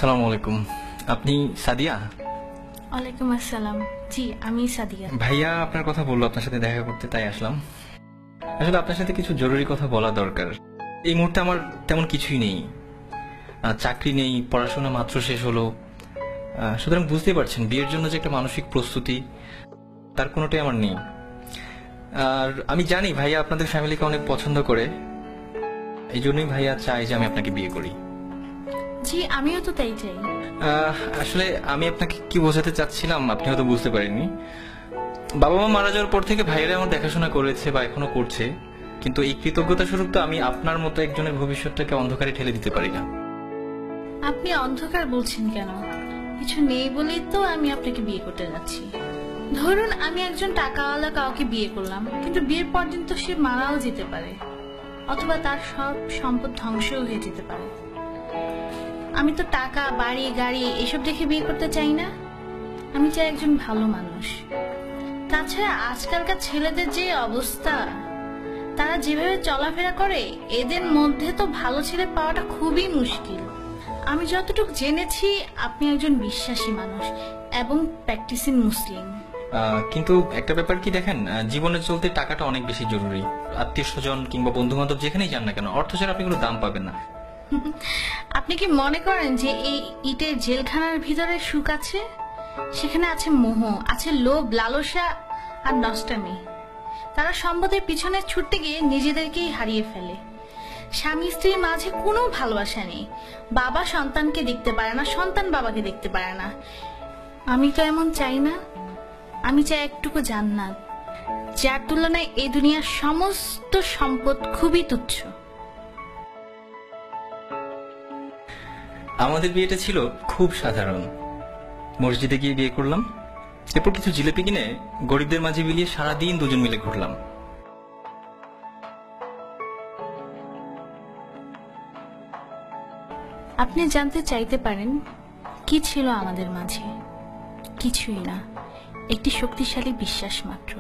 আসসালামু আলাইকুম। আপনি সাদিয়া? ওয়ালাইকুম আসসালাম। জি, আমি সাদিয়া। ভাইয়া আপনার কথা বললো আপনার সাথে দেখা করতে, তাই আসলাম। আসলে আপনার সাথে কিছু জরুরি কথা বলা দরকার। এই মুহূর্তে আমার তেমন কিছুই নেই, চাকরি নেই, পড়াশোনা মাত্র শেষ হলো। সুতরাং বুঝতেই পারছেন বিয়ের জন্য যে একটা মানসিক প্রস্তুতি, তার কোনোটাই আমার নেই। আর আমি জানি ভাইয়া আপনাদের ফ্যামিলিকে অনেক পছন্দ করে, এই জন্যই ভাইয়া চাই যে আমি আপনাকে বিয়ে করি। জি, আমিও তো তাই চাই। আসলে আমি আপনাকে কি বোঝাতে চাচ্ছিলাম আপনি হয়তো বুঝতে পারেননি। বাবা মা মারা যাওয়ার পর থেকে ভাইয়েরা আমার দেখাশোনা করেছে বা এখনো করছে, কিন্তু এই কৃতজ্ঞতা স্বরূপ তো আমি আপনার মতো একজনের ভবিষ্যৎটাকে অন্ধকারে ঠেলে দিতে পারি না। আপনি অন্ধকার বলছেন কেন? কিছু নেই বলেই তো আমি আপনাকে বিয়ে করতে যাচ্ছি। ধরুন আমি একজন টাকাওয়ালা কাউকে বিয়ে করলাম, কিন্তু বিয়ের পর দিন তো সে মারাও যেতে পারে, অথবা তার সব সম্পদ ধ্বংসও হয়ে যেতে পারে। আমি তো টাকা, বাড়ি, গাড়ি এসব দেখে বিয়ে করতে চাই না। আমি চাই একজন ভালো মানুষ। তাছাড়া আজকালকার ছেলেদের যে অবস্থা, তারা যেভাবে চলাফেরা করে, এদের মধ্যে তো ভালো ছেলে পাওয়াটা খুবই মুশকিল। আমি যতটুকু জেনেছি আপনি একজন বিশ্বাসী মানুষ এবং প্র্যাকটিসিং মুসলিম। কিন্তু একটা ব্যাপার কি দেখেন, জীবনে চলতে টাকাটা অনেক বেশি জরুরি। আত্মীয় স্বজন কিংবা বন্ধু বান্ধব যেখানেই যান না কেন, অর্থ ছাড়া আপনি কোনো দাম পাবেন না। আপনি কি মনে করেন যে এই ইটের জেলখানার ভিতরে সুখ আছে? সেখানে আছে মোহ, আছে লোভ, লালসা আর নষ্টামি। তারা সম্পদের পিছনে ছুটতে গিয়ে নিজেদেরকেই হারিয়ে ফেলে। স্বামী স্ত্রীর মাঝে কোনো ভালোবাসা নেই। বাবা সন্তানকে দেখতে পারে না, সন্তান বাবাকে দেখতে পারে না। আমি তো এমন চাই না। আমি চাই একটুকু জান্নাত, যার তুলনায় এই দুনিয়ার সমস্ত সম্পদ খুবই তুচ্ছ। আমাদের বিয়েটা ছিল খুব সাধারণ। মসজিদে গিয়ে বিয়ে করলাম, এরপর কিছু জিলেপি কিনে গরিবদের মাঝে বিলিয়ে সারাদিন দুজন মিলে ঘুরলাম। আপনি জানতে চাইতে পারেন কি ছিল আমাদের মাঝে? কিছুই না, একটি শক্তিশালী বিশ্বাস মাত্র।